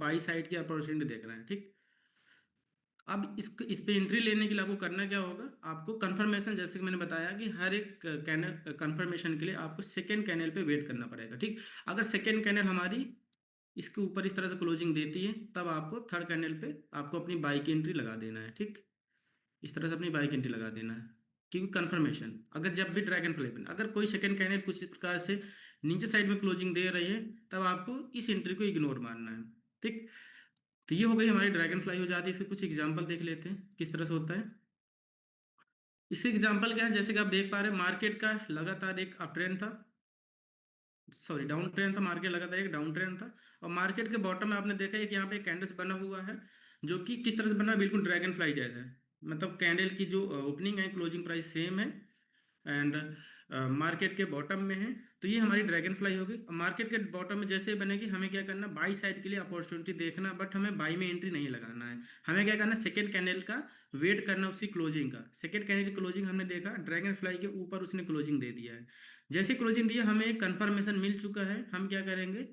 By side की opportunity देख रहे हैं। ठीक, अब इस पे एंट्री लेने के लिए आपको करना क्या होगा, आपको कंफर्मेशन, जैसे कि मैंने बताया कि हर एक कैनल कंफर्मेशन के लिए आपको सेकेंड कैनल पे वेट करना पड़ेगा। ठीक, अगर सेकेंड कैनल हमारी इसके ऊपर इस तरह से क्लोजिंग देती है, तब आपको थर्ड कैंडल पे आपको अपनी बाई की एंट्री लगा देना है। ठीक, इस तरह से अपनी बाई की एंट्री लगा देना है, क्योंकि कंफर्मेशन, अगर जब भी ड्रैगन फ्लाई पे अगर कोई सेकंड कैंडल कुछ इस प्रकार से नीचे साइड में क्लोजिंग दे रही है, तब आपको इस एंट्री को इग्नोर मारना है। ठीक, तो ये हो गई हमारी ड्रैगन फ्लाई हो जाती है। इसके कुछ एग्जाम्पल देख लेते हैं किस तरह से होता है। इससे एग्जाम्पल क्या है, जैसे कि आप देख पा रहे हैं मार्केट का लगातार एक अप ट्रेंड था, सॉरी डाउन ट्रेंड था, मार्केट लगातार एक डाउन ट्रेंड था। और मार्केट के बॉटम में आपने देखा है कि यहाँ पे एक कैंडल्स बना हुआ है, जो कि किस तरह से बना है, बिल्कुल ड्रैगन फ्लाई जैसा है। मतलब कैंडल की जो ओपनिंग है, क्लोजिंग प्राइस सेम है, एंड मार्केट के बॉटम में है। तो ये हमारी ड्रैगन फ्लाई होगी। मार्केट के बॉटम में जैसे ही बनेगी, हमें क्या करना, बाई साइड के लिए अपॉर्चुनिटी देखना, बट हमें बाई में एंट्री नहीं लगाना है। हमें क्या करना, सेकेंड कैंडल का वेट करना, उसकी क्लोजिंग का। सेकेंड कैंडल की क्लोजिंग हमने देखा, ड्रैगन फ्लाई के ऊपर उसने क्लोजिंग दे दिया है। जैसे क्लोजिंग दिया, हमें एक कंफर्मेशन मिल चुका है, हम क्या करेंगे,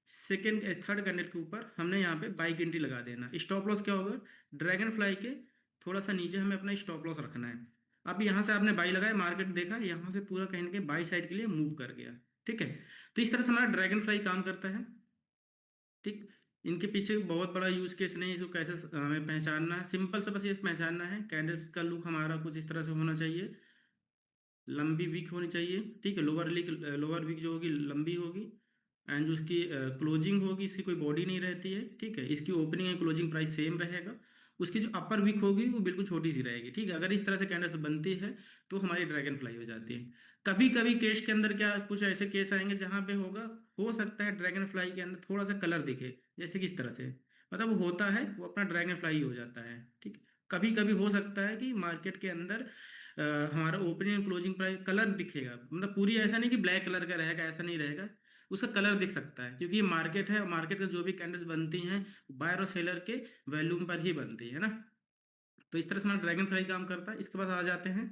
सेकेंड थर्ड कैंडल के ऊपर हमने यहाँ पे बाई की एंट्री लगा देना। स्टॉप लॉस क्या होगा, ड्रैगन फ्लाई के थोड़ा सा नीचे हमें अपना स्टॉप लॉस रखना है। अब यहाँ से आपने बाई लगाया, मार्केट देखा यहाँ से पूरा कहीं के बाई साइड के लिए मूव कर गया। ठीक है, तो इस तरह से हमारा ड्रैगन फ्लाई काम करता है। ठीक, इनके पीछे बहुत बड़ा यूज केस नहीं है, इसको कैसे हमें पहचानना है, सिंपल सा बस ये पहचानना है, कैंडल्स का लुक हमारा कुछ इस तरह से होना चाहिए, लंबी वीक होनी चाहिए। ठीक है, लोअर वीक जो होगी लंबी होगी, एंड जो उसकी क्लोजिंग होगी, इसकी कोई बॉडी नहीं रहती है। ठीक है, इसकी opening and closing price same रहेगा। उसकी जो अपर वीक होगी वो बिल्कुल छोटी सी रहेगी। ठीक है, अगर इस तरह से कैंडल्स बनती है, तो हमारी ड्रैगन फ्लाई हो जाती है। कभी कभी केस के अंदर क्या, कुछ ऐसे केस आएंगे जहाँ पे होगा, हो सकता है ड्रैगन फ्लाई के अंदर थोड़ा सा कलर दिखे, जैसे कि इस तरह से, मतलब वो होता है, वो अपना ड्रैगन फ्लाई हो जाता है। ठीक है, कभी कभी हो सकता है कि मार्केट के अंदर हमारा opening and closing price colour दिखेगा, मतलब पूरी ऐसा नहीं कि ब्लैक कलर का रहेगा, ऐसा नहीं रहेगा, उसका कलर दिख सकता है, क्योंकि ये मार्केट है, मार्केट में जो भी कैंडल्स बनती हैं, बायर और सेलर के वैल्यूम पर ही बनती है ना। तो इस तरह से हमारा ड्रैगन फ्लाई काम करता है। इसके बाद आ जाते हैं,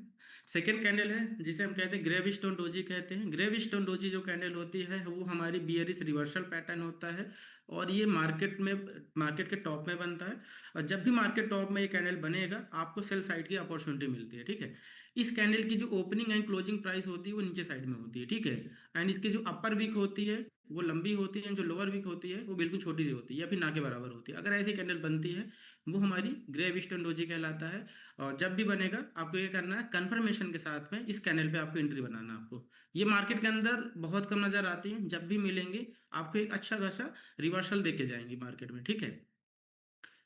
सेकेंड कैंडल है जिसे हम कहते हैं ग्रेव स्टोन डोजी कहते हैं। ग्रेव स्टोन डोजी जो कैंडल होती है, वो हमारी बियरिश रिवर्सल पैटर्न होता है, और ये मार्केट के टॉप में बनता है। और जब भी मार्केट टॉप में ये कैंडल बनेगा, आपको सेल साइड की अपॉर्चुनिटी मिलती है। ठीक है, इस कैंडल की जो ओपनिंग एंड क्लोजिंग प्राइस होती है, वो नीचे साइड में होती है। ठीक है, एंड इसकी जो अपर वीक होती है वो लंबी होती है, जो लोअर वीक होती है वो बिल्कुल छोटी सी होती है, या फिर ना के बराबर होती है। अगर ऐसी कैंडल बनती है, वो हमारी ग्रेव स्टोन डोजी कहलाता है। और जब भी बनेगा, आपको ये करना है, कंफर्मेशन के साथ में इस कैंडल पे आपको एंट्री बनाना है। आपको ये मार्केट के अंदर बहुत कम नजर आती है, जब भी मिलेंगे आपको एक अच्छा खासा रिवर्सल देके जाएंगी मार्केट में। ठीक है,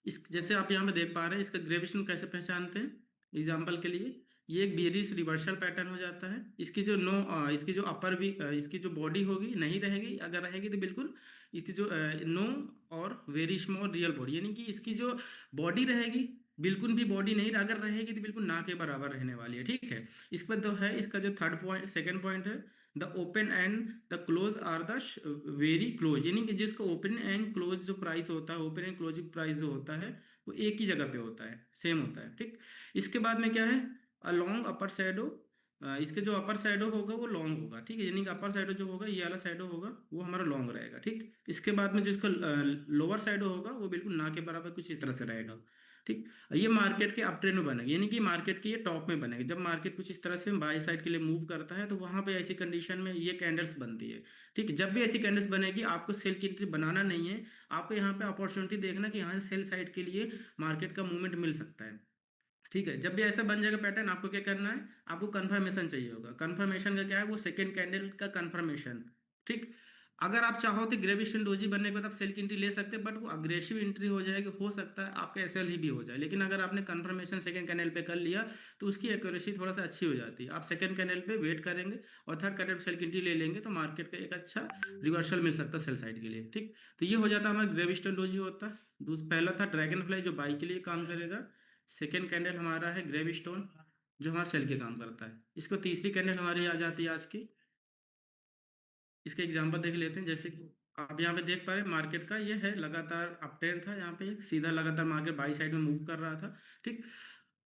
इस जैसे आप यहाँ पे देख पा रहे हैं, इसका ग्रेविशन कैसे पहचानते हैं, एग्जाम्पल के लिए, ये एक बेरिश रिवर्सल पैटर्न हो जाता है। इसकी जो इसकी जो अपर भी इसकी जो बॉडी होगी नहीं रहेगी, अगर रहेगी तो बिल्कुल इसकी जो नो और वेरी स्मॉल रियल बॉडी, यानी कि इसकी जो बॉडी रहेगी, बिल्कुल भी बॉडी नहीं, अगर रहेगी तो बिल्कुल ना के बराबर रहने वाली है। ठीक है, इस पर तो है, इसका जो थर्ड पॉइंट, सेकंड पॉइंट है, the open and the close are the very close, यानी कि जिसका ओपन एंड क्लोज जो प्राइस होता है, ओपन एंड क्लोजिंग प्राइस जो होता है, वो एक ही जगह पे होता है, सेम होता है। ठीक, इसके बाद में क्या है, अ लॉन्ग अपर सैडो, इसके जो अपर साइडो होगा वो लॉन्ग होगा। ठीक है, यानी कि अपर साइडो जो होगा, ये वाला साइडो होगा, वो हमारा लॉन्ग रहेगा। ठीक, इसके बाद में जो इसका लोअर साइडो होगा, वो बिल्कुल ना के बराबर कुछ इस तरह से रहेगा। ठीक, ये मार्केट के अप ट्रेंड में बनेगा, यानी कि मार्केट के ये टॉप में बनेगा। जब मार्केट कुछ इस तरह से बाई साइड के लिए मूव करता है, तो वहां पे ऐसी कंडीशन में ये कैंडल्स बनती है। ठीक, जब भी ऐसी कैंडल्स बनेगी, आपको सेल की एंट्री बनाना नहीं है, आपको यहाँ पे अपॉर्चुनिटी देखना कि यहाँ से सेल साइड के लिए मार्केट का मूवमेंट मिल सकता है। ठीक है, जब भी ऐसा बन जाएगा पैटर्न, आपको क्या करना है, आपको कंफर्मेशन चाहिए होगा। कंफर्मेशन का क्या है, वो सेकंड कैंडल का कंफर्मेशन। ठीक, अगर आप चाहो तो ग्रेविशन डोजी बनने के बाद आप सेल की एंट्री ले सकते हैं, बट वो अग्रेसिव एंट्री हो जाएगी, हो सकता है आपका एसएल ही भी हो जाए। लेकिन अगर आपने कंफर्मेशन सेकंड कैंडल पे कर लिया, तो उसकी एक्यूरेसी थोड़ा सा अच्छी हो जाती है। आप सेकंड कैंडल पे वेट करेंगे और थर्ड कैंडल पे सेल की एंट्री ले लेंगे, तो मार्केट का एक अच्छा रिवर्सल मिल सकता है सेल साइड के लिए। ठीक, तो ये हो जाता है हमारा ग्रेविस्टन डोजी होता है। पहला था ड्रैगन फ्लाई, जो बाई के लिए काम करेगा। सेकेंड कैंडल हमारा है ग्रेव स्टोन, जो हमारा सेल के काम करता है। इसको तीसरी कैंडल हमारी आ जाती है आज की। इसके एग्जांपल देख लेते हैं, जैसे कि आप यहाँ पे देख पा रहे हैं, मार्केट का ये है लगातार अप ट्रेंड था, यहाँ पे सीधा लगातार मार्केट बाई साइड में मूव कर रहा था। ठीक,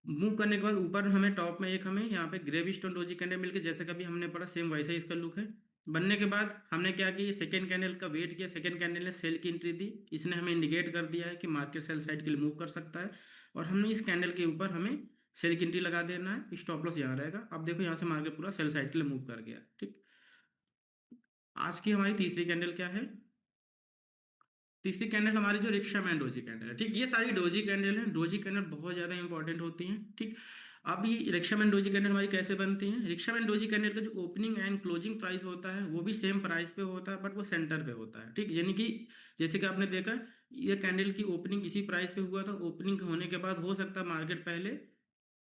मूव करने के बाद ऊपर हमें टॉप में एक हमें यहाँ पे ग्रेव स्टोन डोजी कैंडल मिलकर, जैसे कभी हमने पढ़ा, सेम वैसा ही इसका लुक है। बनने के बाद हमने क्या किया, सेकेंड कैंडल का वेट किया, सेकेंड कैंडल ने सेल की एंट्री दी, इसने हमें इंडिकेट कर दिया है कि मार्केट सेल साइड के लिए मूव कर सकता है, और हमने इस कैंडल के ऊपर हमें सेल की एंट्री लगा देना है, स्टॉप लॉस यहाँ रहेगा। अब देखो यहाँ से मार्केट पूरा सेल साइड के लिए मूव कर गया, ठीक। आज की हमारी तीसरी कैंडल क्या है, तीसरी कैंडल हमारी जो रिक्शा मैन डोजी कैंडल है, ठीक। ये सारी डोजी कैंडल है, डोजी कैंडल बहुत ज़्यादा इंपॉर्टेंट होती हैं, ठीक। अब ये रिक्शा मैन डोजी कैंडल हमारी कैसे बनती हैं, रिक्शा मैन डोजी कैंडल का जो ओपनिंग एंड क्लोजिंग प्राइस होता है वो भी सेम प्राइस पे होता है, बट वो सेंटर पे होता है, ठीक। यानी कि जैसे कि आपने देखा, ये कैंडल की ओपनिंग इसी प्राइस पे हुआ था, ओपनिंग होने के बाद हो सकता है मार्केट पहले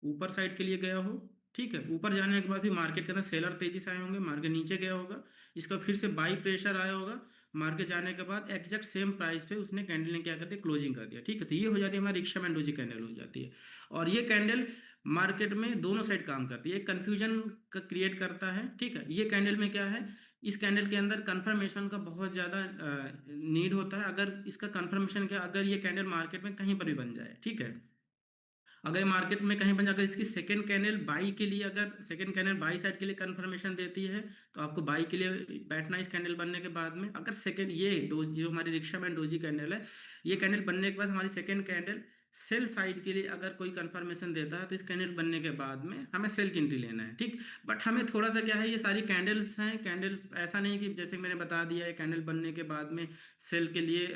ऊपर साइड के लिए गया हो, ठीक है। ऊपर जाने के बाद फिर मार्केट के अंदर सेलर तेजी से आए होंगे, मार्केट नीचे गया होगा, इसका फिर से बाई प्रेशर आया होगा, मार्केट जाने के बाद एग्जैक्ट सेम प्राइस पे उसने कैंडल ने क्या कर दिया, क्लोजिंग कर दिया, ठीक है। तो ये हो जाती है हमारी रिक्शा मैन डोजी कैंडल हो जाती है। और ये कैंडल मार्केट में दोनों साइड काम करती है, कन्फ्यूजन का क्रिएट करता है, ठीक है। ये कैंडल में क्या है, इस कैंडल के अंदर कंफर्मेशन का बहुत ज़्यादा नीड होता है। अगर इसका कंफर्मेशन क्या, अगर ये कैंडल मार्केट में कहीं पर भी बन जाए, ठीक है, अगर मार्केट में कहीं पर अगर इसकी सेकंड कैंडल बाई के लिए, अगर सेकंड कैंडल बाई साइड के लिए कंफर्मेशन देती है, तो आपको बाई के लिए बैठना इस कैंडल बनने के बाद में। अगर सेकंड ये डोज जो हमारी रिक्शा मैन डोजी कैंडल है, ये कैंडल बनने के बाद हमारी सेकंड कैंडल सेल साइड के लिए अगर कोई कंफर्मेशन देता है, तो इस कैंडल बनने के बाद में हमें सेल की एंट्री लेना है, ठीक। बट हमें थोड़ा सा क्या है, ये सारी कैंडल्स हैं, कैंडल्स ऐसा नहीं कि जैसे मैंने बता दिया है कैंडल बनने के बाद में सेल के लिए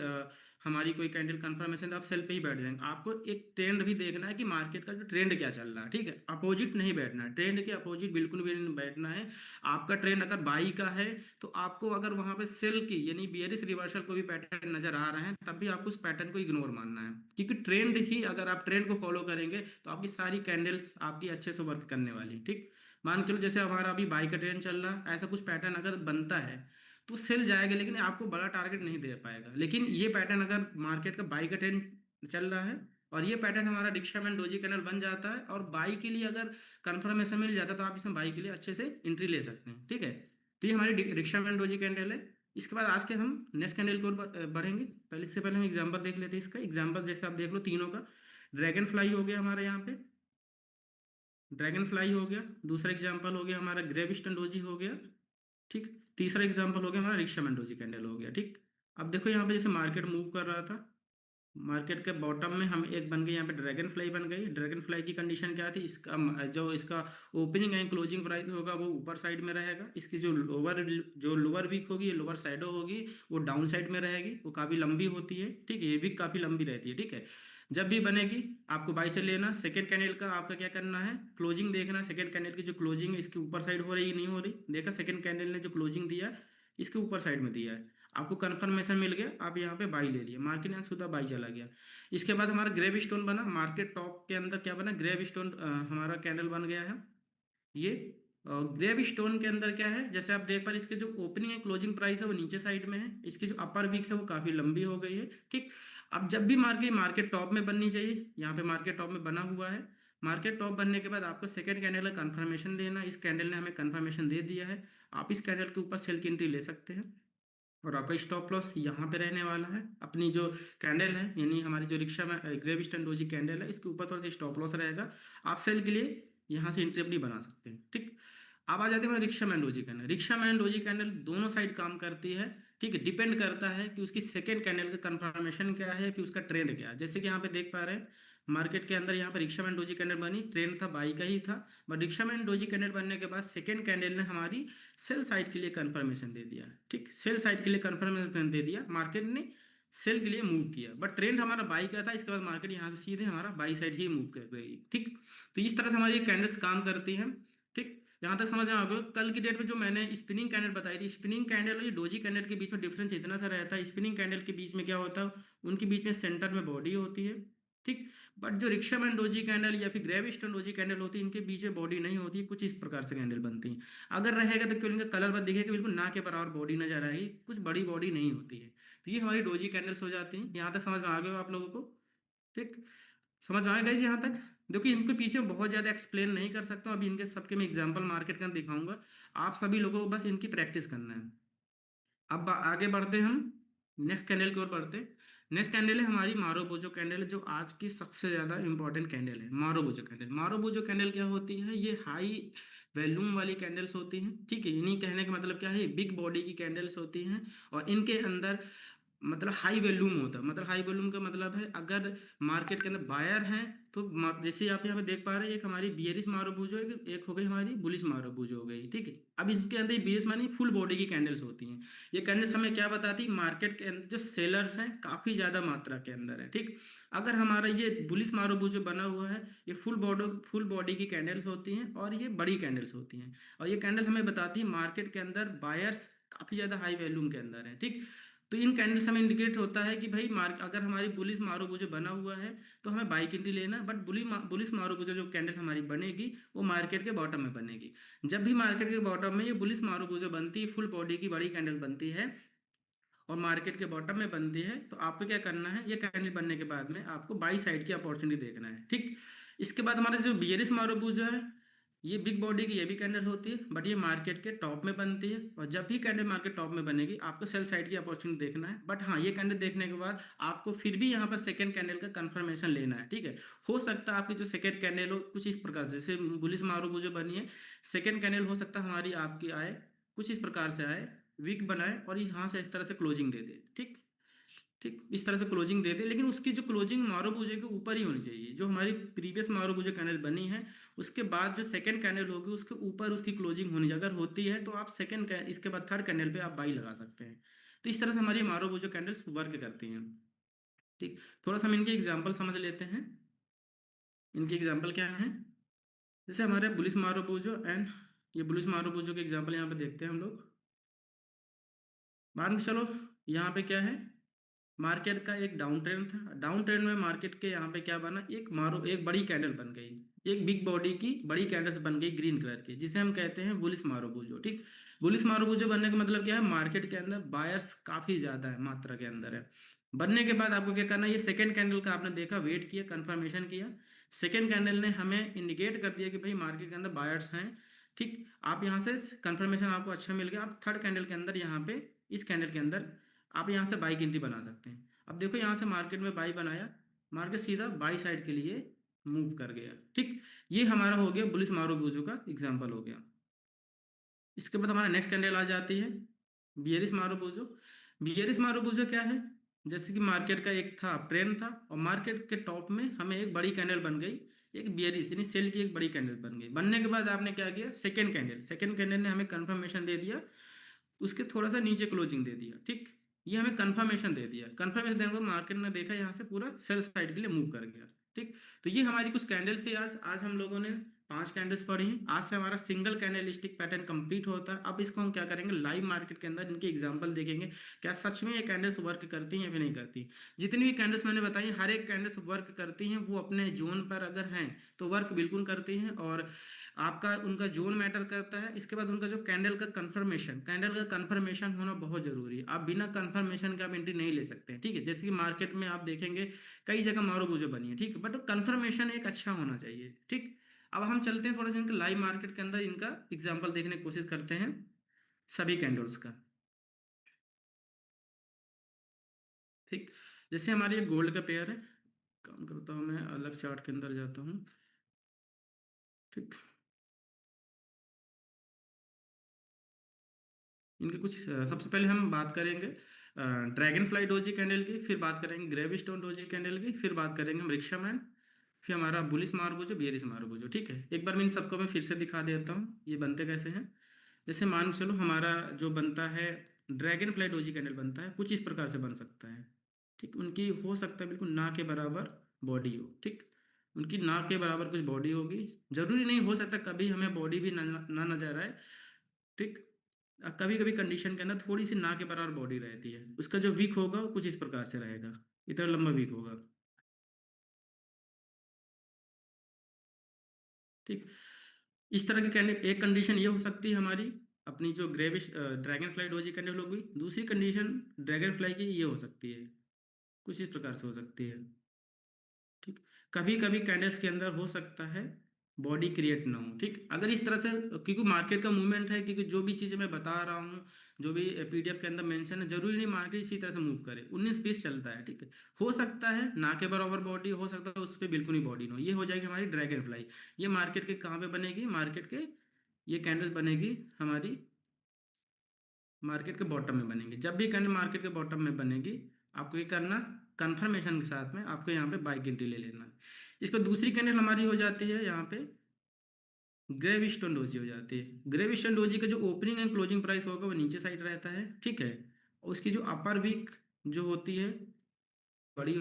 हमारी कोई कैंडल कंफर्मेशन, तो आप सेल पे ही बैठ जाएंगे। आपको एक ट्रेंड भी देखना है कि मार्केट का जो ट्रेंड क्या चल रहा है, ठीक है। अपोजिट नहीं बैठना है, ट्रेंड के अपोजिट बिल्कुल भी नहीं बैठना है। आपका ट्रेंड अगर बाई का है, तो आपको अगर वहां पे सेल की यानी बियरिश रिवर्सल को भी पैटर्न नजर आ रहे हैं, तब भी आपको उस पैटर्न को इग्नोर मानना है, क्योंकि ट्रेंड ही, अगर आप ट्रेंड को फॉलो करेंगे तो आपकी सारी कैंडल्स आपकी अच्छे से वर्क करने वाली, ठीक। मान के चलो जैसे हमारा अभी बाई का ट्रेंड चल रहा है, ऐसा कुछ पैटर्न अगर बनता है तो सेल जाएगा, लेकिन आपको बड़ा टारगेट नहीं दे पाएगा। लेकिन ये पैटर्न अगर मार्केट का बाई का ट्रेंड चल रहा है, और ये पैटर्न हमारा रिक्शा मैन डोजी कैंडल बन जाता है, और बाई के लिए अगर कंफर्मेशन मिल जाता है, तो आप इसमें बाई के लिए अच्छे से एंट्री ले सकते हैं, ठीक है। तो ये हमारी रिक्शा मैन डोजी कैंडल है। इसके बाद आज के हम नेक्स्ट कैंडल की ओर बढ़ेंगे। पहले इससे पहले हम एग्जाम्पल देख लेते हैं। इसका एग्जाम्पल जैसे आप देख लो तीनों का, ड्रैगन फ्लाई हो गया हमारे यहाँ पे, ड्रैगन फ्लाई हो गया, दूसरा एग्जाम्पल हो गया हमारा ग्रेविस्टन डोजी हो गया, ठीक। तीसरा एग्जाम्पल हो गया हमारा रिक्शा मैन डोजी कैंडल हो गया, ठीक। अब देखो यहाँ पे जैसे मार्केट मूव कर रहा था, मार्केट के बॉटम में हम एक बन गई, यहाँ पे ड्रैगन फ्लाई बन गई। ड्रैगन फ्लाई की कंडीशन क्या थी, इसका जो इसका ओपनिंग एंड क्लोजिंग प्राइस होगा वो ऊपर साइड में रहेगा, इसकी जो लोअर वीक होगी, लोअर साइडो होगी, वो डाउन साइड में रहेगी, वो काफ़ी लंबी होती है, ठीक है। ये वीक काफ़ी लंबी रहती है, ठीक है। जब भी बनेगी आपको बाई से लेना। सेकेंड कैंडल का आपका क्या करना है, क्लोजिंग देखना। सेकेंड कैंडल की जो क्लोजिंग है, इसके ऊपर साइड हो रही है नहीं हो रही, देखा सेकेंड कैंडल ने जो क्लोजिंग दिया है, इसके ऊपर साइड में दिया है, आपको कंफर्मेशन मिल गया, आप यहाँ पे बाई ले लिए, मार्केट यहाँ सीधा बाई चला गया। इसके बाद हमारा ग्रेव स्टोन बना, मार्केट टॉप के अंदर क्या बना, ग्रेव स्टोन हमारा कैंडल बन गया है ये। ग्रेव स्टोन के अंदर क्या है, जैसे आप देख पा रहे, इसके जो ओपनिंग है क्लोजिंग प्राइस है वो नीचे साइड में है, इसकी जो अपर वीक है वो काफ़ी लंबी हो गई है, ठीक। अब जब भी मार्केट मार्केट टॉप में बननी चाहिए, यहाँ पे मार्केट टॉप में बना हुआ है। मार्केट टॉप बनने के बाद आपको सेकंड कैंडल का कंफर्मेशन लेना, इस कैंडल ने हमें कंफर्मेशन दे दिया है, आप इस कैंडल के ऊपर सेल की एंट्री ले सकते हैं, और आपका स्टॉप लॉस यहाँ पे रहने वाला है। अपनी जो कैंडल है यानी हमारी जो रिक्शा में ग्रेविस्टन डोजी कैंडल है, इसके ऊपर थोड़ा सा स्टॉप लॉस रहेगा, आप सेल के लिए यहाँ से एंट्री अपनी बना सकते हैं, ठीक। अब आ जाते हैं rickshaw man doji candle. Rickshaw man doji candle दोनों साइड काम करती है, ठीक है। डिपेंड करता है कि उसकी सेकेंड कैंडल का कंफर्मेशन क्या है, फिर उसका ट्रेंड क्या है। जैसे कि यहाँ पे देख पा रहे हैं मार्केट के अंदर यहाँ पर रिक्शा मैन डोजी कैंडल बनी, ट्रेंड था बाई का ही था, but rickshaw man doji candle बनने के बाद सेकेंड कैंडल ने हमारी सेल साइड के लिए कंफर्मेशन दे दिया, ठीक। सेल साइड के लिए कंफर्मेशन दे दिया, मार्केट ने सेल के लिए मूव किया, बट ट्रेंड हमारा बाई का था, इसके बाद मार्केट यहाँ से सीधे हमारा बाई साइड ही मूव कर गई, ठीक। तो इस तरह से हमारी कैंडल्स काम करती हैं, ठीक। यहाँ तक समझ में आ गया। कल की डेट में जो मैंने स्पिनिंग कैंडल बताई थी, स्पिनिंग कैंडल और ये डोजी कैंडल के बीच में डिफरेंस इतना सा रहता है, स्पिनिंग कैंडल के बीच में क्या होता है, उनके बीच में सेंटर में बॉडी होती है, ठीक। बट जो रिक्शा मैन डोजी कैंडल या फिर ग्रेविस्टन डोजी कैंडल होती है, इनके बीच में बॉडी नहीं होती है, कुछ इस प्रकार से कैंडल बनती है। अगर रहेगा तो केवल इनका कलर बस दिखेगा, बिल्कुल ना के बराबर बॉडी नजर आएगी, कुछ बड़ी बॉडी नहीं होती है। तो ये हमारी डोजी कैंडल्स हो जाती हैं। यहाँ तक समझ में आ गए हो आप लोगों को, ठीक। समझ में आएगा इस यहाँ तक। देखिए इनके पीछे बहुत ज़्यादा एक्सप्लेन नहीं कर सकता हूँ, अभी इनके सबके मैं एग्जांपल मार्केट का दिखाऊंगा, आप सभी लोगों को बस इनकी प्रैक्टिस करना है। अब आगे बढ़ते हैं हम, नेक्स्ट कैंडल की ओर बढ़ते हैं। नेक्स्ट कैंडल है हमारी मारोबोजो कैंडल है, जो आज की सबसे ज़्यादा इंपॉर्टेंट कैंडल है, मारोबोजो कैंडल। मारोबोजो कैंडल क्या होती है, ये हाई वॉल्यूम वाली कैंडल्स होती हैं, ठीक है। इन्हीं कहने का मतलब क्या है, बिग बॉडी की कैंडल्स होती हैं और इनके अंदर मतलब हाई वॉल्यूम होता है। मतलब हाई वॉल्यूम का मतलब है अगर मार्केट के अंदर बायर हैं तो जैसे आप यहाँ पे देख पा रहे हैं, एक हमारी बियरिश मारूबुज हो, एक हो गई हमारी बुलिश मारूबुज हो गई, ठीक है। अब इसके अंदर बियरिश मानी फुल बॉडी की कैंडल्स होती हैं। ये कैंडल्स हमें क्या बताती है, मार्केट के अंदर जो सेलर्स हैं काफ़ी ज़्यादा मात्रा के अंदर है, ठीक। अगर हमारा ये बुलिश मारूबुज जो बना हुआ है, ये फुल बॉडी की कैंडल्स होती हैं और ये बड़ी कैंडल्स होती हैं। और ये कैंडल्स हमें बताती है मार्केट के अंदर बायर्स काफ़ी ज़्यादा हाई वॉल्यूम के अंदर है, ठीक। तो इन कैंडल्स हमें इंडिकेट होता है कि भाई मार्क अगर हमारी बुलिस मारूबुजो बना हुआ है तो हमें बाई एंट्री लेना है। बट बुलिस मारूबुजो जो कैंडल हमारी बनेगी वो मार्केट के बॉटम में बनेगी। जब भी मार्केट के बॉटम में ये बुलिस मारूबुजो बनती है, फुल बॉडी की बड़ी कैंडल बनती है और मार्केट के बॉटम में बनती है, तो आपको क्या करना है, ये कैंडल बनने के बाद में आपको बाई साइड की अपॉर्चुनिटी देखना है, ठीक। इसके बाद हमारे जो बियरिश मारूबुजो है, ये बिग बॉडी की ये भी कैंडल होती है बट ये मार्केट के टॉप में बनती है। और जब भी कैंडल मार्केट टॉप में बनेगी आपको सेल साइड की अपॉर्चुनिटी देखना है। बट हाँ, ये कैंडल देखने के बाद आपको फिर भी यहाँ पर सेकंड कैंडल का कंफर्मेशन लेना है, ठीक है। हो सकता है आपकी जो सेकंड कैंडल हो कुछ इस प्रकार से, जैसे बुलिश मारूबुजो बनी है, सेकंड कैंडल हो सकता है हमारी आपकी आए कुछ इस प्रकार से आए, वीक बनाए और यहाँ से इस तरह से क्लोजिंग दे दे, ठीक। ठीक इस तरह से क्लोजिंग दे दे, लेकिन उसकी जो क्लोजिंग मारूबुजे के ऊपर ही होनी चाहिए। जो हमारी प्रीवियस मारूबुजे कैंडल बनी है उसके बाद जो सेकंड कैंडल होगी उसके ऊपर उसकी क्लोजिंग होनी चाहिए। अगर होती है तो आप सेकंड इसके बाद थर्ड कैंडल पे आप बाई लगा सकते हैं। तो इस तरह से हमारी मारूबुजे कैंडल्स वर्क करती हैं, ठीक। थोड़ा सा हम इनके एग्जाम्पल समझ लेते हैं। इनके एग्जाम्पल क्या है, जैसे हमारे बुलिस मारूबुजो एंड ये बुलिस मारूबुजो के एग्जाम्पल यहाँ पे देखते हैं हम लोग। मान के चलो यहाँ पे क्या है, मार्केट का एक डाउन ट्रेंड था। डाउन ट्रेंड में मार्केट के यहाँ पे क्या बना, एक बड़ी कैंडल बन गई, एक बिग बॉडी की बड़ी कैंडल्स बन गई ग्रीन कलर की, जिसे हम कहते हैं बुलिस मारूबुजो, ठीक। बुलिस मारूबुजो बनने का मतलब क्या है, मार्केट के अंदर बायर्स काफ़ी ज़्यादा है, मात्रा के अंदर है। बनने के बाद आपको क्या करना है, ये सेकेंड कैंडल का आपने देखा, वेट किया, कंफर्मेशन किया। सेकेंड कैंडल ने हमें इंडिकेट कर दिया कि भाई मार्केट के अंदर बायर्स हैं, ठीक। आप यहाँ से कंफर्मेशन आपको अच्छा मिल गया। आप थर्ड कैंडल के अंदर यहाँ पे इस कैंडल के अंदर आप यहाँ से बाई की एंट्री बना सकते हैं। अब देखो यहाँ से मार्केट में बाई बनाया, मार्केट सीधा बाई साइड के लिए मूव कर गया, ठीक। ये हमारा हो गया बुलिस मारूबुजो का एग्जांपल हो गया। इसके बाद हमारा नेक्स्ट कैंडल आ जाती है बियरिश मारूबुजो। बियरिश मारूबुजो क्या है, जैसे कि मार्केट का एक था ट्रेंड था और मार्केट के टॉप में हमें एक बड़ी कैंडल बन गई, एक बियरिश यानी सेल की एक बड़ी कैंडल बन गई। बनने के बाद आपने क्या किया, सेकेंड कैंडल ने हमें कंफर्मेशन दे दिया, उसके थोड़ा सा नीचे क्लोजिंग दे दिया, ठीक। ये हमें कंफर्मेशन दे दिया, कंफर्मेशन देने को मार्केट ने देखा यहाँ से पूरा सेल साइड के लिए मूव कर गया, ठीक। तो ये हमारी कुछ कैंडल्स थी। आज आज हम लोगों ने 5 कैंडल्स पढ़ी हैं। आज से हमारा single candle stick pattern complete होता है। अब इसको हम क्या करेंगे, लाइव मार्केट के अंदर इनके एग्जांपल देखेंगे, क्या सच में ये कैंडल्स वर्क करती हैं या फिर नहीं करती। जितनी भी कैंडल्स मैंने बताई हर एक कैंडल्स वर्क करती हैं, वो अपने जोन पर अगर हैं तो वर्क बिल्कुल करती हैं और आपका उनका जोन मैटर करता है। इसके बाद उनका जो कैंडल का कंफर्मेशन होना बहुत जरूरी है। आप बिना कंफर्मेशन के आप एंट्री नहीं ले सकते हैं, ठीक है। जैसे कि मार्केट में आप देखेंगे कई जगह मारूबुजो बनी है, ठीक है, बट कंफर्मेशन एक अच्छा होना चाहिए, ठीक। अब हम चलते हैं थोड़ा सा इनका लाइव मार्केट के अंदर इनका एग्जाम्पल देखने की कोशिश करते हैं सभी कैंडल्स का, ठीक। जैसे हमारी एक गोल्ड का पेयर है, काम करता हूँ मैं अलग चार्ट के अंदर जाता हूँ, ठीक। इनके कुछ सबसे पहले हम बात करेंगे ड्रैगन फ्लाई डोजी कैंडल की, फिर बात करेंगे ग्रेव स्टोन डोजी कैंडल की, फिर बात करेंगे हम रिक्शा मैन, फिर हमारा बुलिस मार्बुजो बियरिस मार्बुजो, ठीक है। एक बार मैं इन सबको मैं फिर से दिखा देता हूँ ये बनते कैसे हैं। जैसे मान के चलो हमारा जो बनता है ड्रैगन फ्लाई डोजी कैंडल बनता है कुछ इस प्रकार से बन सकता है, ठीक। उनकी हो सकता है बिल्कुल ना के बराबर बॉडी हो, ठीक। उनकी ना के बराबर कुछ बॉडी होगी, जरूरी नहीं, हो सकता कभी हमें बॉडी भी ना नजर आए, ठीक। कभी कभी कंडीशन के अंदर थोड़ी सी ना के बराबर बॉडी रहती है, उसका जो वीक होगा वो कुछ इस प्रकार से रहेगा, इतना लंबा वीक होगा, ठीक। इस तरह के कहने एक कंडीशन ये हो सकती है हमारी अपनी जो ग्रेविश ड्रैगन फ्लाई डोजी कैंडल हो गई। दूसरी कंडीशन ड्रैगन फ्लाई की ये हो सकती है, कुछ इस प्रकार से हो सकती है, ठीक। कभी कभी कैंडल्स के अंदर हो सकता है बॉडी क्रिएट ना हो, ठीक। अगर इस तरह से, क्योंकि मार्केट का मूवमेंट है, क्योंकि जो भी चीज़ें मैं बता रहा हूँ जो भी पीडीएफ के अंदर मेंशन है, जरूरी नहीं मार्केट इसी तरह से मूव करे, 19-20 चलता है, ठीक है। हो सकता है ना के बराबर बॉडी, हो सकता है उस पर बिल्कुल ही बॉडी ना हो, ये हो जाएगी हमारी ड्रैगन फ्लाई। ये मार्केट के कहाँ पे बनेगी, मार्केट के ये कैंडल बनेगी हमारी मार्केट के बॉटम में बनेंगी। जब भी कैंडल मार्केट के बॉटम में बनेगी, आपको ये करना, कंफर्मेशन के साथ में आपको यहाँ पे बाई की एंट्री ले लेना है। इसको दूसरी कैंडल हमारी हो जाती है यहाँ पे ग्रेव स्टोन डोजी हो जाती है। ग्रेव स्टोन डोजी का जो ओपनिंग एंड क्लोजिंग प्राइस होगा वो नीचे साइड रहता है, ठीक है। और उसकी जो अपर वीक जो होती है बड़ी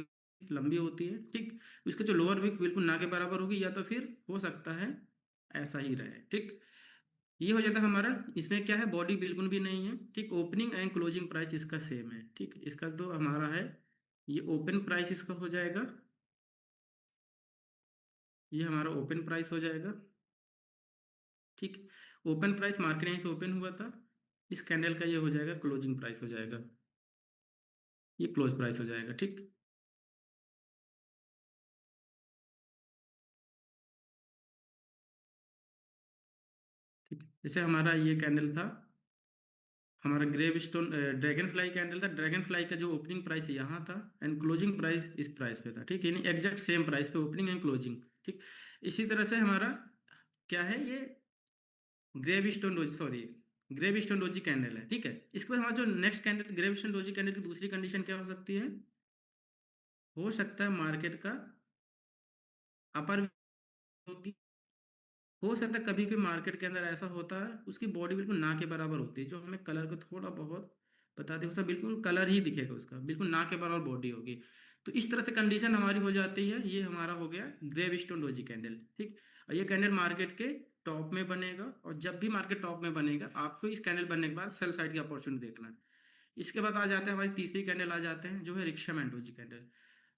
लंबी होती है, ठीक। उसका जो लोअर वीक बिल्कुल ना के बराबर होगी, या तो फिर हो सकता है ऐसा ही रहे, ठीक। ये हो जाता है हमारा। इसमें क्या है, बॉडी बिल्कुल भी नहीं है, ठीक। ओपनिंग एंड क्लोजिंग प्राइस इसका सेम है, ठीक। इसका तो हमारा है, ये ओपन प्राइस इसका हो जाएगा, ये हमारा ओपन प्राइस हो जाएगा, ठीक। ओपन प्राइस मार्केट यहीं से ओपन हुआ था, इस कैंडल का ये हो जाएगा क्लोजिंग प्राइस हो जाएगा, ये क्लोज प्राइस हो जाएगा, ठीक। ठीक, जैसे हमारा ये कैंडल था, हमारा gravestone dragonfly candle था। ड्रैगन फ्लाई का जो ओपनिंग प्राइस यहाँ था एंड क्लोजिंग प्राइस इस प्राइस पे था, ठीक। यानी एग्जैक्ट सेम प्राइस पे ओपनिंग एंड क्लोजिंग, ठीक। इसी तरह से हमारा क्या है, ये gravestone doji, sorry, gravestone doji candle है, ठीक है। इसके बाद हमारा जो next candle gravestone doji candle की दूसरी कंडीशन क्या हो सकती है, हो सकता है मार्केट का अपर होगी, हो सकता है कभी कभी मार्केट के अंदर ऐसा होता है उसकी बॉडी बिल्कुल ना के बराबर होती है, जो हमें कलर को थोड़ा बहुत बताते हो, सब बिल्कुल कलर ही दिखेगा उसका, बिल्कुल ना के बराबर बॉडी होगी। तो इस तरह से कंडीशन हमारी हो जाती है। ये हमारा हो गया ग्रेव स्टोन डोजी कैंडल, ठीक। और ये कैंडल मार्केट के टॉप में बनेगा, और जब भी मार्केट टॉप में बनेगा आपको इस कैंडल बनने के बाद सेल साइड की अपॉर्चुनिटी देखना है। इसके बाद आ जाते हैं हमारी तीसरी कैंडल आ जाते हैं, जो है rickshaw man doji candle.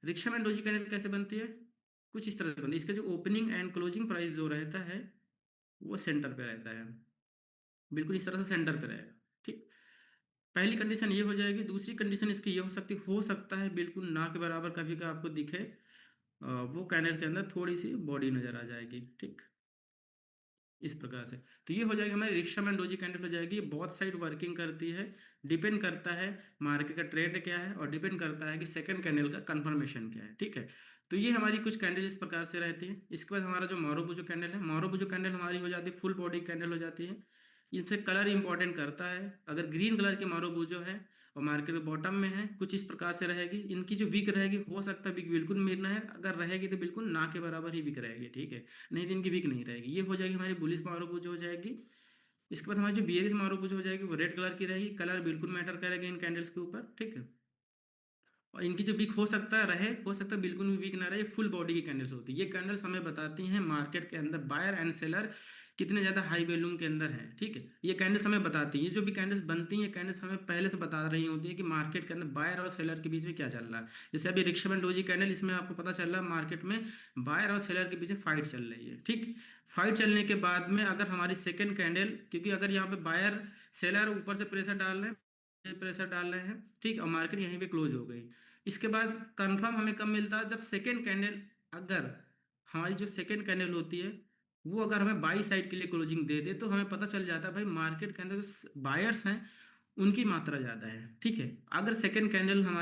Rickshaw man doji candle कैसे बनती है, कुछ इस तरह से बनती है। इसका जो ओपनिंग एंड क्लोजिंग प्राइस जो रहता है वो सेंटर पे रहता है, बिल्कुल इस तरह से सेंटर पे रहेगा, ठीक। पहली कंडीशन ये हो जाएगी। दूसरी कंडीशन इसकी ये हो सकता है बिल्कुल ना के बराबर कभी का आपको दिखे, वो कैनल के अंदर थोड़ी सी बॉडी नजर आ जाएगी, ठीक। इस प्रकार से तो ये हो जाएगी हमारी रिक्शा मैन डोजी कैंडल हो जाएगी। ये बहुत साइड वर्किंग करती है, डिपेंड करता है मार्केट का ट्रेंड क्या है, और डिपेंड करता है कि सेकंड कैंडल का कंफर्मेशन क्या है, ठीक है। तो ये हमारी कुछ कैंडल इस प्रकार से रहती है। इसके बाद हमारा जो मारुबुजो कैंडल है, मारुबुजो कैंडल हमारी हो जाती है फुल बॉडी कैंडल हो जाती है। इनसे कलर इंपॉर्टेंट करता है। अगर ग्रीन कलर के मारुबुजो है और मार्केट में बॉटम में है, कुछ इस प्रकार से रहेगी। इनकी जो वीक रहेगी, हो सकता है वीक बिल्कुल मिलना है, अगर रहेगी तो बिल्कुल ना के बराबर ही वीक रहेगी, ठीक है। नहीं दिन की वीक नहीं रहेगी। ये हो जाएगी हमारी बुलिश मारूबुज हो जाएगी। इसके बाद हमारी जो बियरिश मारूबुज हो जाएगी वो रेड कलर की रहेगी। कलर बिल्कुल मैटर करेगा इन कैंडल्स के ऊपर, ठीक है। और इनकी जो वीक हो सकता है रहे, हो सकता है बिल्कुल भी वीक ना रहे, फुल बॉडी की कैंडल्स होती है। ये कैंडल्स हमें बताती हैं मार्केट के अंदर बायर एंड सेलर कितने ज़्यादा हाई वैल्यूम के अंदर है, ठीक है। ये कैंडल्स हमें बताती हैं, ये जो भी कैंडल्स बनती हैं कैंडल्स हमें पहले से बता रही होती है कि मार्केट के अंदर बायर और सेलर के बीच में क्या चल रहा है। जैसे अभी रिक्शा डोजी कैंडल, इसमें आपको पता चल रहा है मार्केट में बायर और सेलर के बीच में फाइट चल रही है, ठीक। फाइट चलने के बाद में अगर हमारी सेकेंड कैंडल, क्योंकि अगर यहाँ पे बायर सेलर ऊपर से प्रेशर डाल रहे हैं, प्रेशर डाल रहे हैं, ठीक, और मार्केट यहीं पे क्लोज हो गई। इसके बाद कंफर्म हमें कब मिलता है, जब सेकेंड कैंडल, अगर हमारी जो सेकेंड कैंडल होती है वो अगर हमें बाई साइड के लिए क्लोजिंग दे दे, तो हमें पता चल जाता है भाई मार्केट के अंदर जो बायर्स हैं उनकी मात्रा ज़्यादा है, ठीक है। अगर सेकेंड कैंडल हमारे